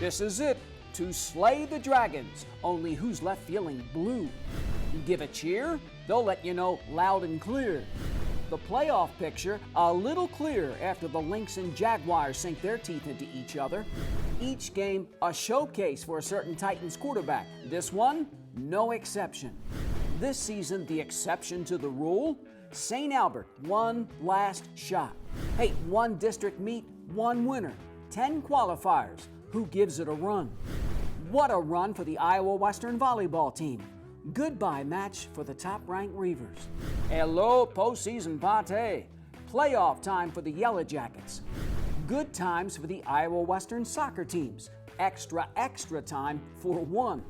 This is it, to slay the dragons, only who's left feeling blue? Give a cheer, they'll let you know loud and clear. The playoff picture a little clearer after the Lynx and Jaguars sink their teeth into each other. Each game a showcase for a certain Titans quarterback. This one, no exception. This season, the exception to the rule, St. Albert, one last shot. Hey, one district meet, one winner, 10 qualifiers. Who gives it a run? What a run for the Iowa Western volleyball team. Goodbye match for the top-ranked Reavers. Hello, postseason pate. Playoff time for the Yellow Jackets. Good times for the Iowa Western soccer teams. Extra time for one.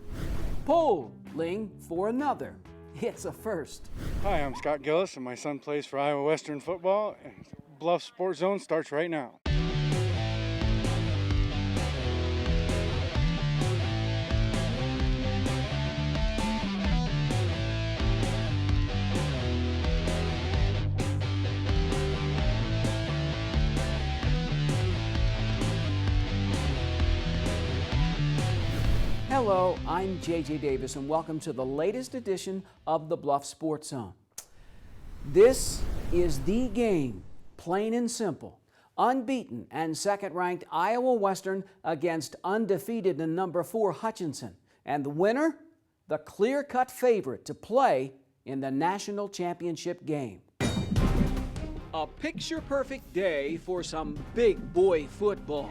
Polling for another. It's a first. Hi, I'm Scott Gillis, and my son plays for Iowa Western football. And Bluffs Sports Zone starts right now. Hello, I'm JJ Davis, and welcome to the latest edition of the Bluffs Sports Zone. This is the game, plain and simple. Unbeaten and second-ranked Iowa Western against undefeated and number 4 Hutchinson. And the winner, the clear-cut favorite to play in the national championship game. A picture-perfect day for some big boy football.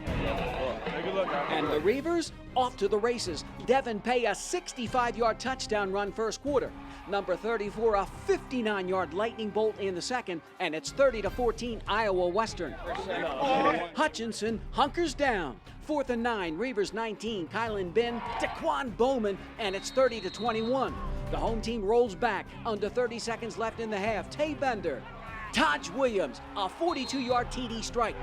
And the Reavers off to the races. Devin Pay a 65-yard touchdown run first quarter. Number 34 a 59-yard lightning bolt in the second, and it's 30-14 Iowa Western. Hutchinson hunkers down. 4th and 9, Reavers 19, Kylan Ben, Daquan Bowman, and it's 30-21. The home team rolls back. Under 30 seconds left in the half. Tay Bender. Taj Williams, a 42-yard TD strike.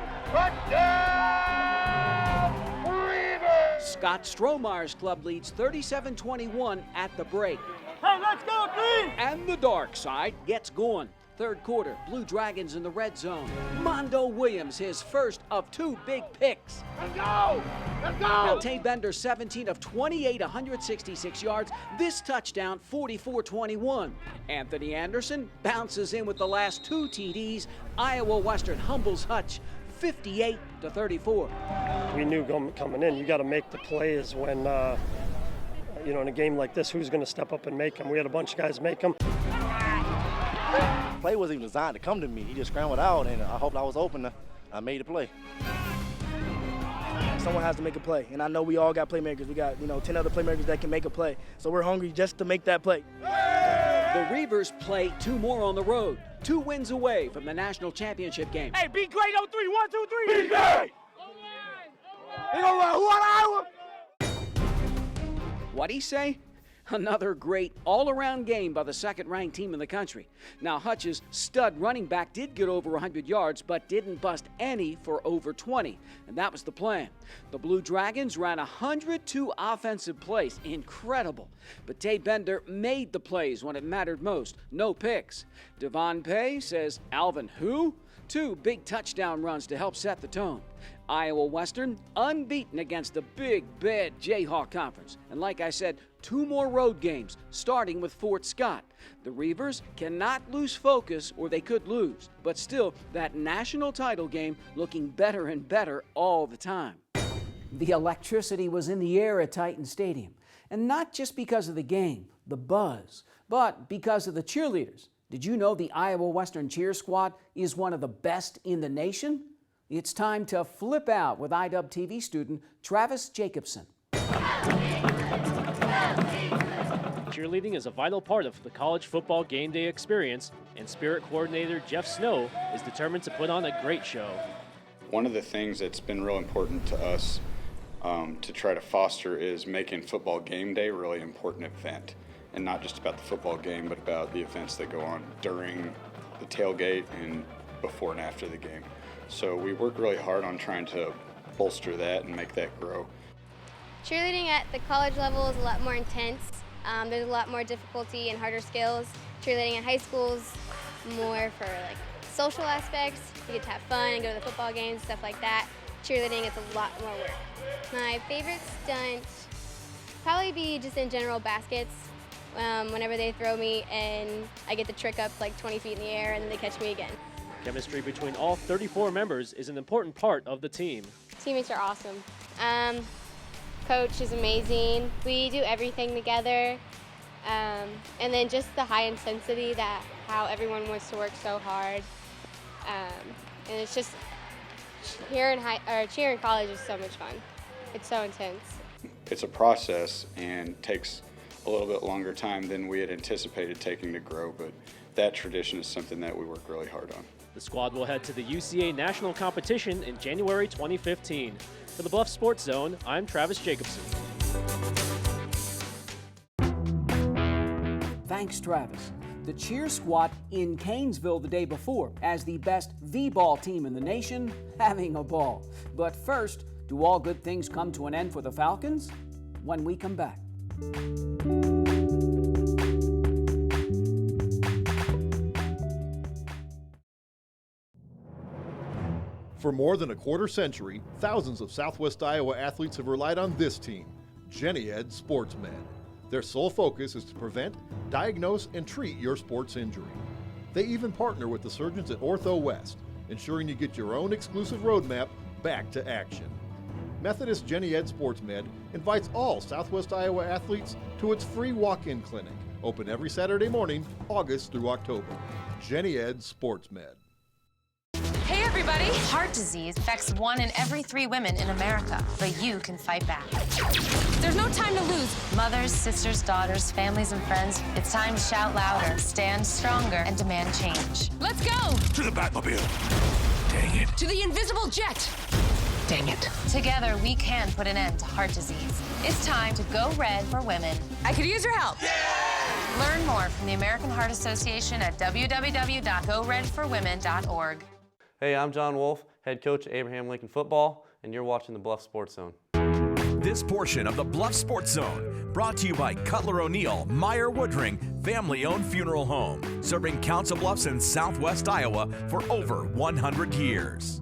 Scott Strohmeyer's club leads 37-21 at the break. Hey, let's go, Green! And the dark side gets going. Third quarter, Blue Dragons in the red zone. Mondo Williams, his first of 2 big picks. Let's go! Let's go! Now, Tay Bender, 17 of 28, 166 yards. This touchdown, 44-21. Anthony Anderson bounces in with the last 2 TDs. Iowa Western humbles Hutch, 58-34. We knew coming in, you got to make the plays when, in a game like this, who's going to step up and make them? We had a bunch of guys make them. The play wasn't even designed to come to me. He just scrambled out, and I hoped I was open. I made the play. Someone has to make a play, and I know we all got playmakers. We got 10 other playmakers that can make a play. So we're hungry just to make that play. The Reavers play 2 more on the road. 2 wins away from the national championship game. Hey, be great on 3. 1, 2, 3. Be great! They gonna run who on Iowa? What'd he say? Another great all-around game by the second-ranked team in the country. Now, Hutch's stud running back did get over 100 yards, but didn't bust any for over 20, and that was the plan. The Blue Dragons ran 102 offensive plays. Incredible. But Tay Bender made the plays when it mattered most. No picks. Devon Pay says, Alvin who? 2 big touchdown runs to help set the tone. Iowa Western unbeaten against the big, bad Jayhawk Conference. And like I said, 2 more road games, starting with Fort Scott. The Reavers cannot lose focus, or they could lose. But still, that national title game looking better and better all the time. The electricity was in the air at Titan Stadium. And not just because of the game, the buzz, but because of the cheerleaders. Did you know the Iowa Western cheer squad is one of the best in the nation? It's time to flip out with IW TV student Travis Jacobson. Cheerleading is a vital part of the college football game day experience, and Spirit Coordinator Jeff Snow is determined to put on a great show. One of the things that's been real important to us to try to foster is making football game day a really important event, and not just about the football game, but about the events that go on during the tailgate and before and after the game. So we work really hard on trying to bolster that and make that grow. Cheerleading at the college level is a lot more intense. There's a lot more difficulty and harder skills. Cheerleading at high school is more for social aspects. You get to have fun and go to the football games, stuff like that. cheerleading, it's a lot more work. My favorite stunt probably be just in general baskets. Whenever they throw me and I get the trick up like 20 feet in the air and then they catch me again. Chemistry between all 34 members is an important part of the team. Teammates are awesome. Coach is amazing. We do everything together. And then just the high intensity, that how everyone wants to work so hard. And it's just cheer in college is so much fun. It's so intense. It's a process and takes a little bit longer time than we had anticipated taking to grow, but that tradition is something that we work really hard on. The squad will head to the UCA National Competition in January 2015. For the Bluffs Sports Zone, I'm Travis Jacobson. Thanks, Travis. The cheer squad in Canesville the day before as the best V-ball team in the nation, having a ball. But first, do all good things come to an end for the Falcons? When we come back. For more than a quarter century, thousands of Southwest Iowa athletes have relied on this team, Jenny Ed SportsMed. Their sole focus is to prevent, diagnose, and treat your sports injury. They even partner with the surgeons at Ortho West, ensuring you get your own exclusive roadmap back to action. Methodist Jenny Ed SportsMed invites all Southwest Iowa athletes to its free walk-in clinic, open every Saturday morning, August through October. Jenny Ed SportsMed. Hey everybody! Heart disease affects 1 in every 3 women in America, but you can fight back. There's no time to lose. Mothers, sisters, daughters, families, and friends, it's time to shout louder, stand stronger, and demand change. Let's go! To the Batmobile. Dang it. To the invisible jet. Dang it. Together, we can put an end to heart disease. It's time to go red for women. I could use your help. Yeah! Learn more from the American Heart Association at www.goredforwomen.org. Hey, I'm John Wolf, head coach at Abraham Lincoln Football, and you're watching the Bluffs Sports Zone. This portion of the Bluffs Sports Zone brought to you by Cutler O'Neill, Meyer Woodring, family-owned funeral home, serving Council Bluffs in Southwest Iowa for over 100 years.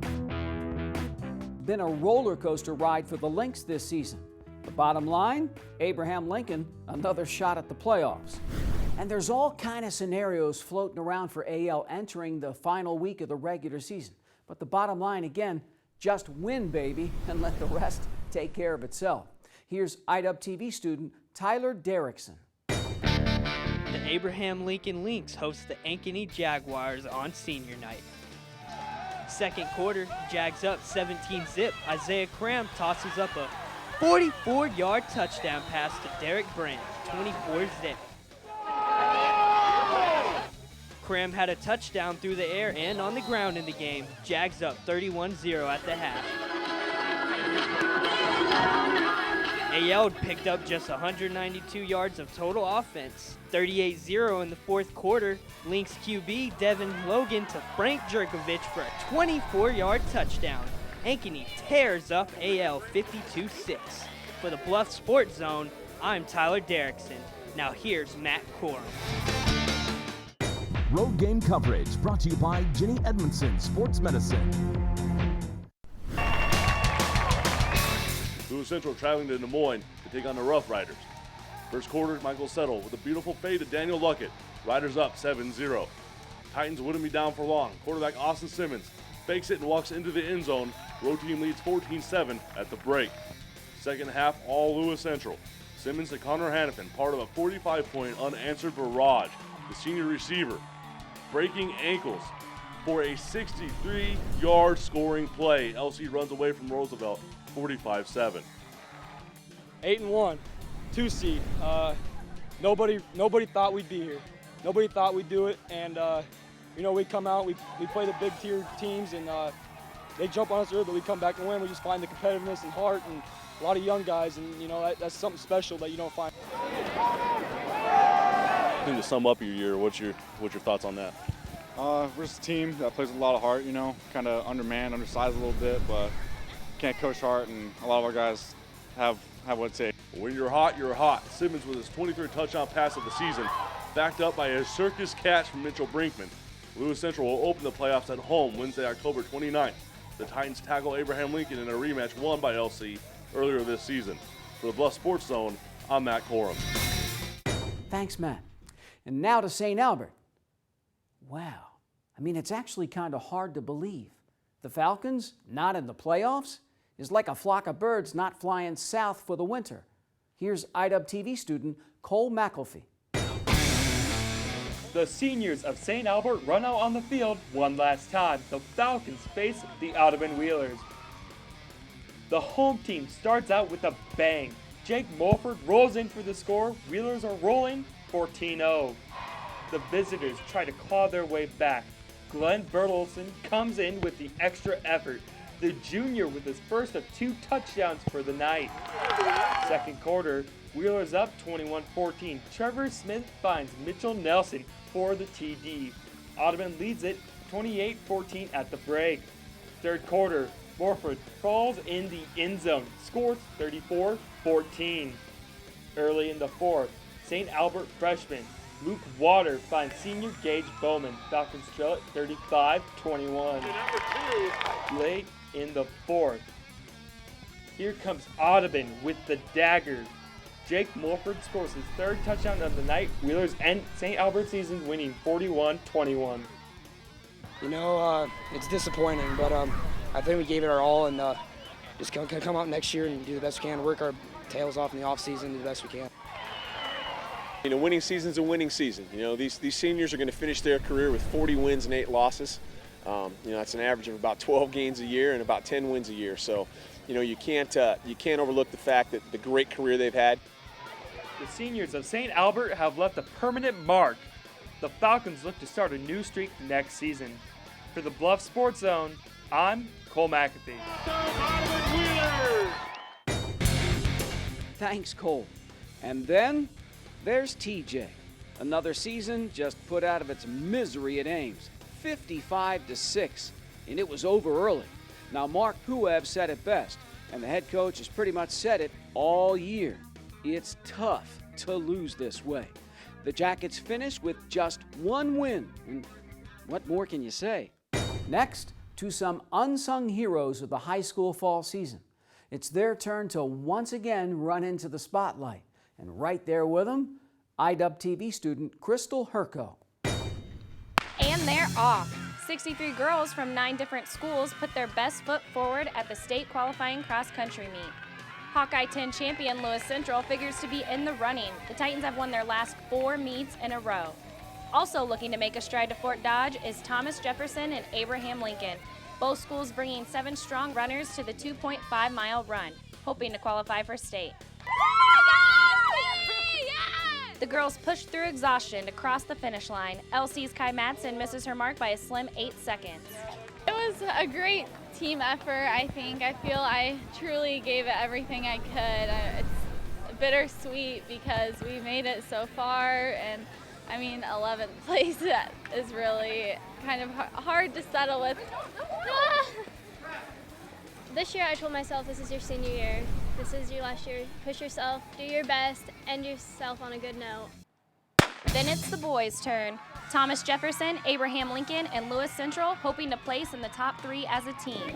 Been a roller coaster ride for the Lynx this season. The bottom line, Abraham Lincoln, another shot at the playoffs. And there's all kind of scenarios floating around for AL entering the final week of the regular season. But the bottom line, again, just win, baby, and let the rest take care of itself. Here's IWTV student Tyler Derrickson. The Abraham Lincoln Lynx host the Ankeny Jaguars on senior night. Second quarter, Jags up 17-zip. Isaiah Cram tosses up a 44-yard touchdown pass to Derek Brandt, 24-zip. Cram had a touchdown through the air and on the ground in the game. Jags up 31-0 at the half. AL picked up just 192 yards of total offense. 38-0 in the fourth quarter. Lynx QB Devin Logan to Frank Jerkovich for a 24-yard touchdown. Ankeny tears up AL 52-6. For the Bluffs Sports Zone, I'm Tyler Derrickson. Now here's Matt Corum. Road game coverage brought to you by Jenny Edmondson Sports Medicine. Lewis Central traveling to Des Moines to take on the Rough Riders. First quarter, Michael Settle with a beautiful fade to Daniel Luckett. Riders up 7-0. Titans wouldn't be down for long. Quarterback Austin Simmons fakes it and walks into the end zone. Road team leads 14-7 at the break. Second half, all Lewis Central. Simmons to Connor Hannafin, part of a 45-point unanswered barrage. The senior receiver breaking ankles for a 63-yard scoring play. LC runs away from Roosevelt 45-7. 8-1, 2 seed. Nobody thought we'd be here. Nobody thought we'd do it, and we come out, we play the big tier teams, and they jump on us early, but we come back and win. We just find the competitiveness and heart, and a lot of young guys, and that's something special that you don't find. I think to sum up your year, what's your thoughts on that? We're just a team that plays with a lot of heart, kind of undermanned, undersized a little bit, but can't coach hard, and a lot of our guys have what it takes. When you're hot, you're hot. Simmons with his 23rd touchdown pass of the season, backed up by a circus catch from Mitchell Brinkman. Lewis Central will open the playoffs at home Wednesday, October 29th. The Titans tackle Abraham Lincoln in a rematch won by LC earlier this season. For the Bluffs Sports Zone, I'm Matt Corum. Thanks, Matt. And now to St. Albert. Wow. I mean, it's actually kind of hard to believe. The Falcons not in the playoffs is like a flock of birds not flying south for the winter. Here's IWTV student Cole McElfee. The seniors of St. Albert run out on the field one last time. The Falcons face the Audubon Wheelers. The home team starts out with a bang. Jake Mulford rolls in for the score. Wheelers are rolling 14-0. The visitors try to claw their way back. Glenn Bertelsen comes in with the extra effort. The junior with his first of 2 touchdowns for the night. Second quarter, Wheelers up 21-14. Trevor Smith finds Mitchell Nelson for the TD. Audubon leads it 28-14 at the break. Third quarter, Morford falls in the end zone, scores 34-14. Early in the fourth, St. Albert freshman Luke Water finds senior Gage Bowman. Falcons trail it 35-21. Late in the fourth, here comes Audubon with the dagger. Jake Mulford scores his 3rd touchdown of the night. Wheelers end St. Albert season winning 41-21. You know, it's disappointing, but I think we gave it our all, and just come out next year and do the best we can, work our tails off in the offseason, do the best we can. You know, winning season's a winning season. You know, these seniors are going to finish their career with 40 wins and 8 losses. You know, that's an average of about 12 games a year and about 10 wins a year. So, you know, you can't overlook the fact that the great career they've had. The seniors of St. Albert have left a permanent mark. The Falcons look to start a new streak next season. For the Bluffs Sports Zone, I'm Cole McAfee. Thanks, Cole. And then there's TJ. Another season just put out of its misery at Ames. 55-6, and it was over early. Now, Mark Pueb said it best, and the head coach has pretty much said it all year. It's tough to lose this way. The Jackets finished with just 1 win, and what more can you say? Next, to some unsung heroes of the high school fall season. It's their turn to once again run into the spotlight, and right there with them, IWTV student Crystal Herco. And they're off. 63 girls from 9 different schools put their best foot forward at the state qualifying cross-country meet. Hawkeye 10 champion Lewis Central figures to be in the running. The Titans have won their last 4 meets in a row. Also looking to make a stride to Fort Dodge is Thomas Jefferson and Abraham Lincoln. Both schools bringing 7 strong runners to the 2.5-mile run, hoping to qualify for state. The girls pushed through exhaustion to cross the finish line. LC's Kai Madsen misses her mark by a slim 8 seconds. It was a great team effort, I think. I feel I truly gave it everything I could. It's bittersweet because we made it so far, and I mean, 11th place is really kind of hard to settle with. This year I told myself this is your senior year. This is your last year. Push yourself, do your best, end yourself on a good note. Then it's the boys' turn. Thomas Jefferson, Abraham Lincoln, and Lewis Central hoping to place in the top 3 as a team.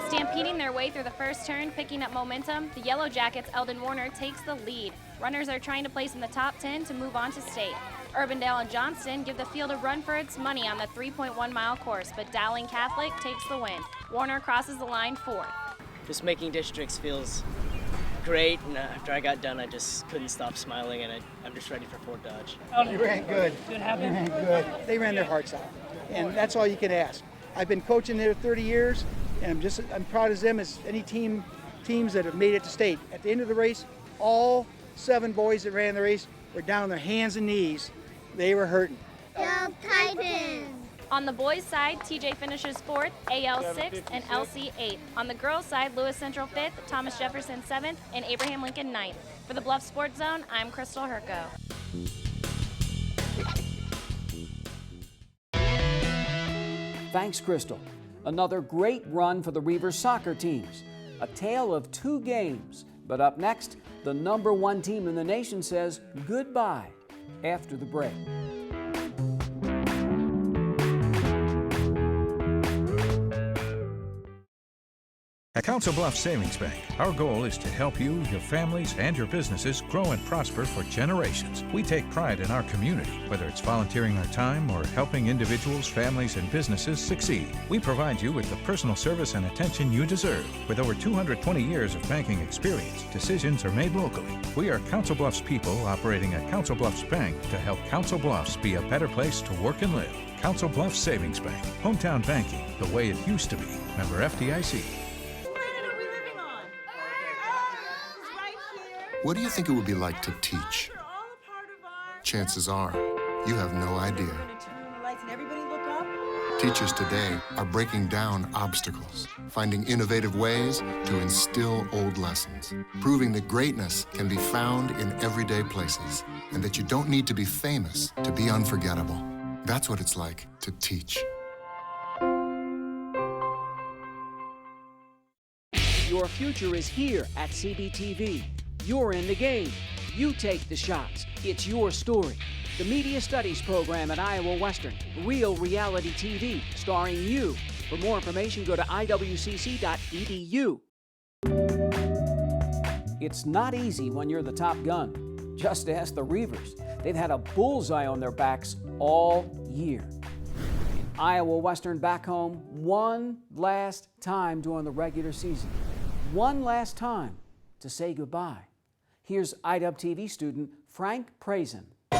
Stampeding their way through the first turn, picking up momentum, the Yellow Jackets' Eldon Warner takes the lead. Runners are trying to place in the top 10 to move on to state. Urbandale and Johnston give the field a run for its money on the 3.1-mile course, but Dowling Catholic takes the win. Warner crosses the line 4th. Just making districts feels great, and after I got done, I just couldn't stop smiling, and I'm just ready for Fort Dodge. They ran good. They ran good. They ran their hearts out, and that's all you can ask. I've been coaching there 30 years, and I'm proud as them as any teams that have made it to state. At the end of the race, all 7 boys that ran the race were down on their hands and knees. They were hurting. Go Titans! On the boys' side, TJ finishes 4th, AL 6th, and LC 8th. On the girls' side, Lewis Central 5th, Thomas Jefferson 7th, and Abraham Lincoln 9th. For the Bluffs Sports Zone, I'm Crystal Herco. Thanks, Crystal. Another great run for the Reavers soccer teams. A tale of 2 games. But up next, the #1 team in the nation says goodbye after the break. Council Bluffs Savings Bank. Our goal is to help you, your families, and your businesses grow and prosper for generations. We take pride in our community, whether it's volunteering our time or helping individuals, families, and businesses succeed. We provide you with the personal service and attention you deserve. With over 220 years of banking experience, decisions are made locally. We are Council Bluffs people operating a Council Bluffs Bank to help Council Bluffs be a better place to work and live. Council Bluffs Savings Bank. Hometown banking, the way it used to be. Member FDIC. What do you think it would be like to teach? Chances are, you have no idea. Teachers today are breaking down obstacles, finding innovative ways to instill old lessons, proving that greatness can be found in everyday places, and that you don't need to be famous to be unforgettable. That's what it's like to teach. Your future is here at CBTV. You're in the game. You take the shots. It's your story. The Media Studies program at Iowa Western. Real reality TV starring you. For more information, go to iwcc.edu. It's not easy when you're the top gun. Just ask the Reavers. They've had a bullseye on their backs all year. Iowa Western back home one last time during the regular season. One last time to say goodbye. Here's IWTV student Frank Prazen. The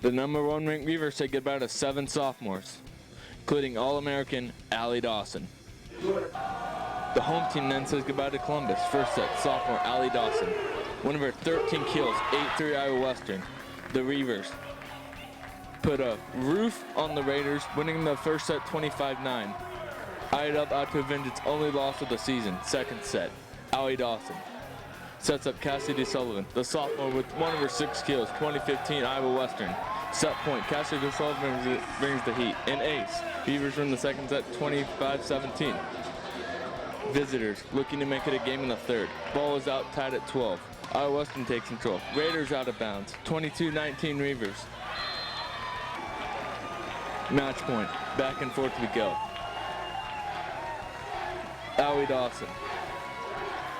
#1 ranked Reavers said goodbye to 7 sophomores, including All-American Allie Dawson. The home team then says goodbye to Columbus, first set sophomore Allie Dawson. One of her 13 kills, 8-3 Iowa Western. The Reavers put a roof on the Raiders, winning the first set 25-9. Eyed up out to avenge its only loss of the season, second set. Allie Dawson sets up Cassidy Sullivan, the sophomore, with one of her 6 kills, 2015 Iowa Western. Set point, Cassidy Sullivan brings the heat. An ace. Beavers win the second set 25-17. Visitors looking to make it a game in the third. Ball is out, tied at 12. Iowa Western takes control. Raiders out of bounds. 22-19 Reavers. Match point. Back and forth we go. Allie Dawson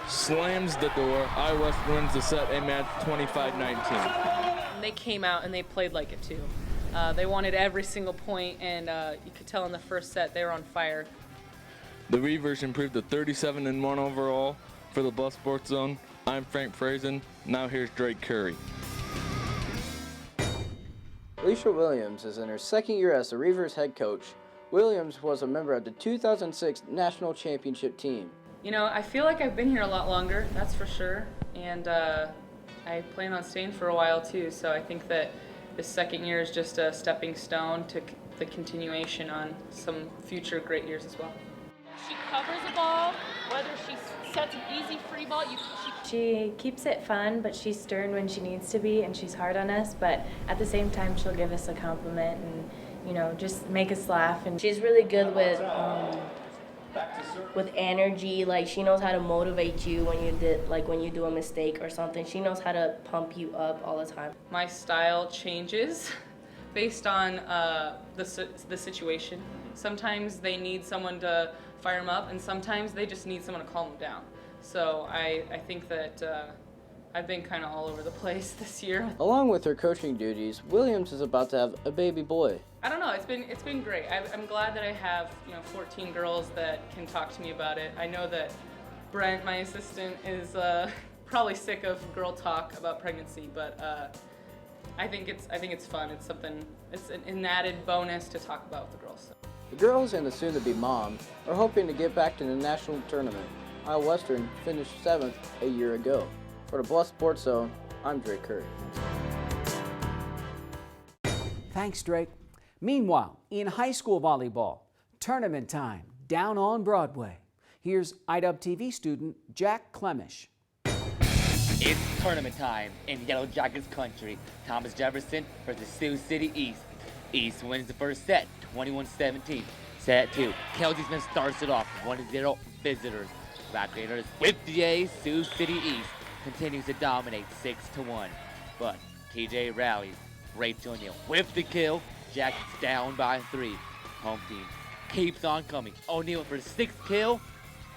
slams the door. Iowa Western wins the set, a match 25-19. They came out and they played like it too. They wanted every single point, and you could tell in the first set they were on fire. The Reavers improved to 37-1 overall for the Bluffs Sports Zone. I'm Frank Prazen. Now here's Drake Curry. Alicia Williams is in her second year as the Reavers head coach. Williams was a member of the 2006 National Championship team. You know, I feel like I've been here a lot longer, that's for sure, and I plan on staying for a while too, so I think that this second year is just a stepping stone to the continuation on some future great years as well. She covers the ball, whether she sets an easy free ball. She keeps it fun, but she's stern when she needs to be, and she's hard on us, but at the same time she'll give us a compliment and, you know, just make us laugh. And she's really good with energy. Like, she knows how to motivate you when you do a mistake or something. She knows how to pump you up all the time. My style changes based on the situation. Sometimes they need someone to fire them up, and sometimes they just need someone to calm them down. So I think that I've been kind of all over the place this year. Along with her coaching duties, Williams is about to have a baby boy. I don't know, it's been great. I'm glad that I have 14 girls that can talk to me about it. I know that Brent, my assistant, is probably sick of girl talk about pregnancy, but I think it's fun. It's an added bonus to talk about with the girls. The girls and the soon-to-be mom are hoping to get back to the national tournament. Iowa Western finished 7th a year ago. For the Bluffs Sports Zone, I'm Drake Curry. Thanks, Drake. Meanwhile, in high school volleyball, tournament time down on Broadway. Here's IWTV student Jack Clemish. It's tournament time in Yellow Jackets country. Thomas Jefferson versus Sioux City East. East wins the first set, 21-17. Set 2, Kelsey Smith starts it off, 1-0 visitors. Black Raiders with the ace, Sioux City East continues to dominate 6-1. But TJ rallies, Rafe Jr. with the kill, Jackets down by 3. Home team keeps on coming. O'Neal for 6th kill,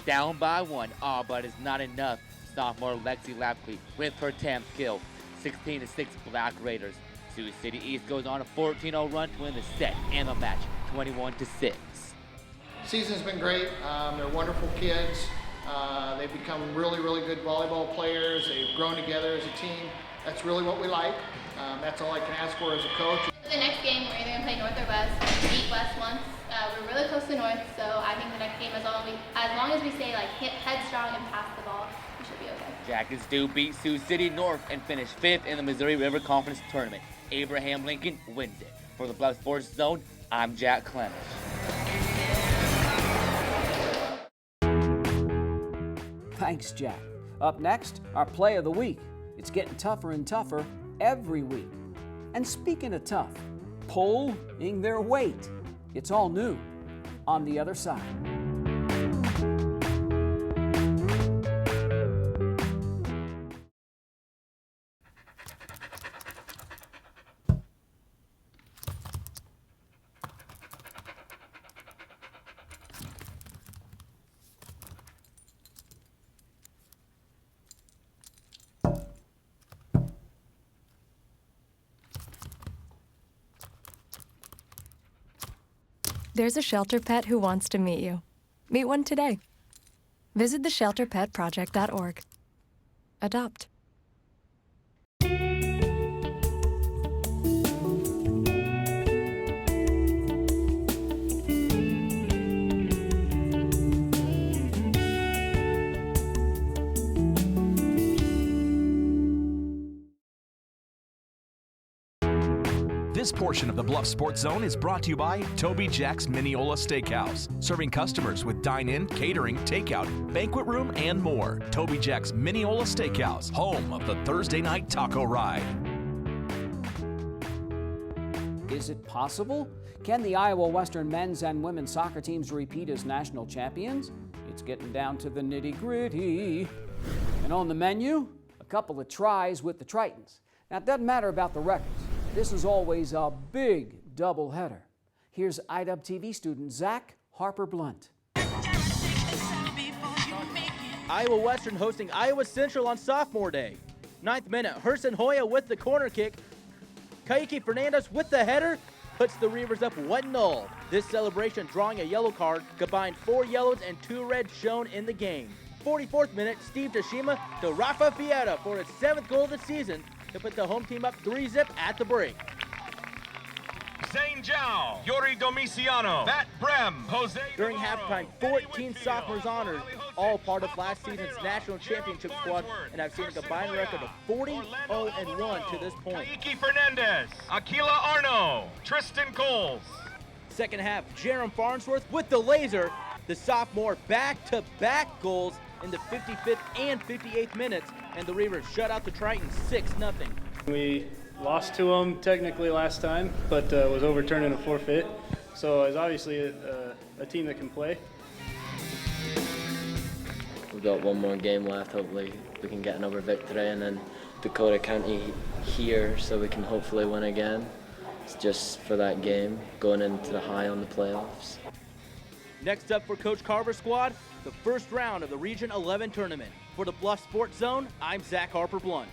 down by 1. Oh, but it's not enough. Sophomore Lexi Lapke with her 10th kill. 16-6 Black Raiders. Sioux City East goes on a 14-0 run to win the set and the match, 21-6. Season's been great. They're wonderful kids. They've become really, really good volleyball players. They've grown together as a team. That's really what we like. That's all I can ask for as a coach. For the next game, we're either going to play North or West. We beat West once. We're really close to North, so I think the next game, as long as we stay like hit headstrong and pass the ball, we should be okay. Jackets do beat Sioux City North and finish 5th in the Missouri River Conference Tournament. Abraham Lincoln wins it. For the Bluffs Sports Zone, I'm Jack Clemish. Thanks, Jack. Up next, our play of the week. It's getting tougher and tougher every week. And speaking of tough, pulling their weight. It's all new on the other side. There's a shelter pet who wants to meet you. Meet one today. Visit theshelterpetproject.org. Adopt. This portion of the Bluffs Sports Zone is brought to you by Toby Jack's Mineola Steakhouse, serving customers with dine-in, catering, takeout, banquet room, and more. Toby Jack's Mineola Steakhouse, home of the Thursday night taco ride. Is it possible? Can the Iowa Western men's and women's soccer teams repeat as national champions? It's getting down to the nitty-gritty. And on the menu, a couple of tries with the Tritons. Now, it doesn't matter about the records. This is always a big doubleheader. Here's IDUB TV student Zach Harper-Blunt. Iowa Western hosting Iowa Central on Sophomore Day. 9th minute, Herson Hoya with the corner kick. Kaiki Fernandez with the header puts the Reavers up 1-0. This celebration drawing a yellow card, combined 4 yellows and 2 reds shown in the game. 44th minute, Steve Tashima to Rafa Fieta for his 7th goal of the season to put the home team up 3-0 at the break. Zane Zhao, Yuri Domiciano, Matt Brem, Jose. During halftime, 14 sophomores honored, all part of last season's national championship squad, and have seen a combined record of 40-0-1 to this point. Kaiki Fernandez, Aquila Arno, Tristan Coles. Second half, Jerem Farnsworth with the laser. The sophomore back-to-back goals in the 55th and 58th minutes, and the Reavers shut out the Tritons 6-0. We lost to them technically last time, but was overturned in a forfeit. So it's obviously a team that can play. We've got one more game left. Hopefully we can get another victory, and then Dakota County here, so we can hopefully win again. It's just for that game, going into the high on the playoffs. Next up for Coach Carver's squad, the first round of the Region 11 tournament. For the Bluffs Sports Zone, I'm Zach Harper-Blunt.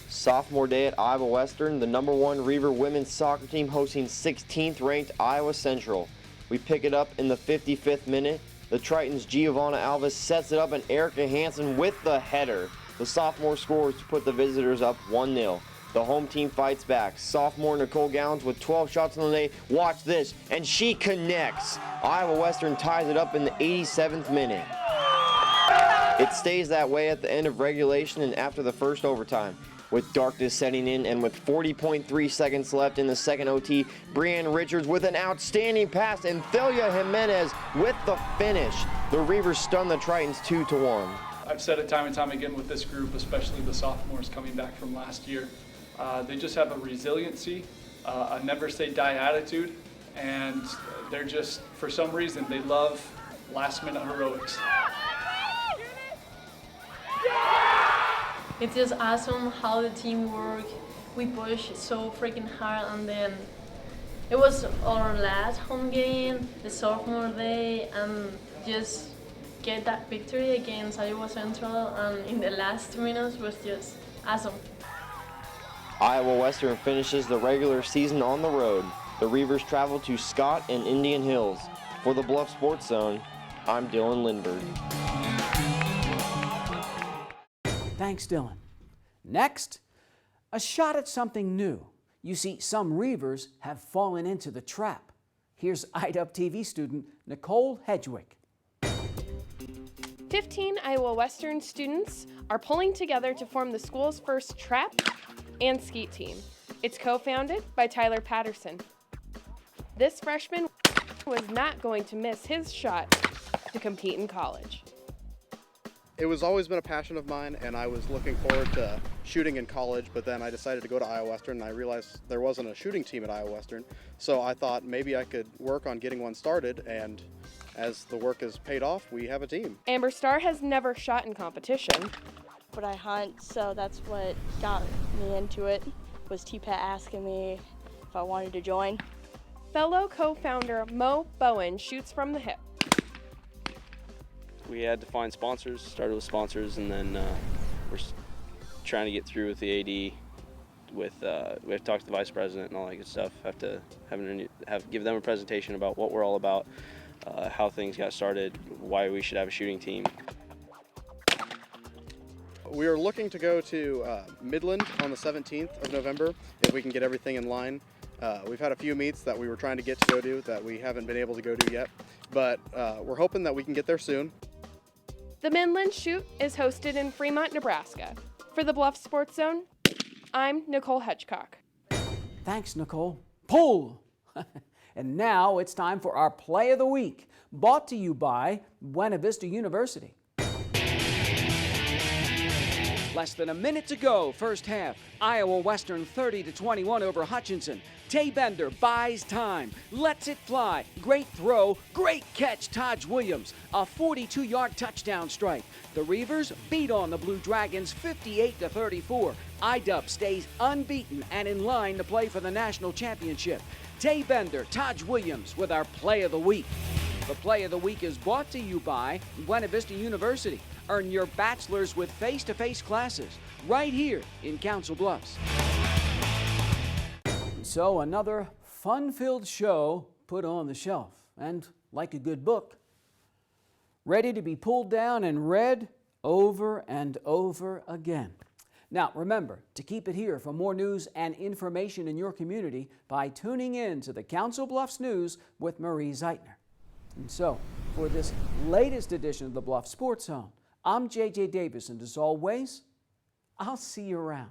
Sophomore day at Iowa Western, the #1 Reaver women's soccer team hosting 16th ranked Iowa Central. We pick it up in the 55th minute. The Tritons' Giovanna Alves sets it up, and Erica Hansen with the header. The sophomore scores to put the visitors up 1-0. The home team fights back. Sophomore Nicole Gowns with 12 shots on the day. Watch this, and she connects. Iowa Western ties it up in the 87th minute. It stays that way at the end of regulation and after the first overtime. With darkness setting in and with 40.3 seconds left in the second OT, Brianne Richards with an outstanding pass and Thalia Jimenez with the finish. The Reavers stun the Tritons 2-1. I've said it time and time again with this group, especially the sophomores coming back from last year. They just have a resiliency, a never say die attitude, and they're just, for some reason, they love last minute heroics. It's just awesome how the team work. We push so freaking hard, and then It was our last home game, the sophomore day, and just get that victory against Iowa Central, and in the last 2 minutes was just awesome. Iowa Western finishes the regular season on the road. The Reavers travel to Scott and Indian Hills. For the Bluff Sports Zone, I'm Dylan Lindberg. Thanks, Dylan. Next, a shot at something new. You see, some Reavers have fallen into the trap. Here's IDUB TV student Nicole Hedgewick. 15 Iowa Western students are pulling together to form the school's first trap and skeet team. It's co-founded by Tyler Patterson. This freshman was not going to miss his shot to compete in college. It was always been a passion of mine, and I was looking forward to shooting in college, but then I decided to go to Iowa Western, and I realized there wasn't a shooting team at Iowa Western, so I thought maybe I could work on getting one started, and as the work has paid off, we have a team. Amber Starr has never shot in competition. But I hunt, so that's what got me into it, was T-Pat asking me if I wanted to join. Fellow co-founder Mo Bowen shoots from the hip. We had to find sponsors, started with sponsors, and then we're trying to get through with the AD. We have to talk to the vice president and all that good stuff. Have to give them a presentation about what we're all about, how things got started, why we should have a shooting team. We are looking to go to Midland on the 17th of November if we can get everything in line. We've had a few meets that we were trying to get to go to that we haven't been able to go to yet, but we're hoping that we can get there soon. The Midland Shoot is hosted in Fremont, Nebraska. For the Bluff Sports Zone, I'm Nicole Hedgecock. Thanks, Nicole. Pull! And now it's time for our Play of the Week, brought to you by Buena Vista University. Less than a minute to go, first half. Iowa Western 30-21 over Hutchinson. Tay Bender buys time, lets it fly. Great throw, great catch, Taj Williams. A 42-yard touchdown strike. The Reavers beat on the Blue Dragons 58-34. IDUB stays unbeaten and in line to play for the national championship. Tay Bender, Taj Williams with our Play of the Week. The Play of the Week is brought to you by Buena Vista University. Earn your bachelor's with face-to-face classes right here in Council Bluffs. So another fun-filled show put on the shelf, and like a good book, ready to be pulled down and read over and over again. Now remember to keep it here for more news and information in your community by tuning in to the Council Bluffs News with Marie Zeitner. And so, for this latest edition of the Bluff Sports Zone, I'm J.J. Davis, and as always, I'll see you around.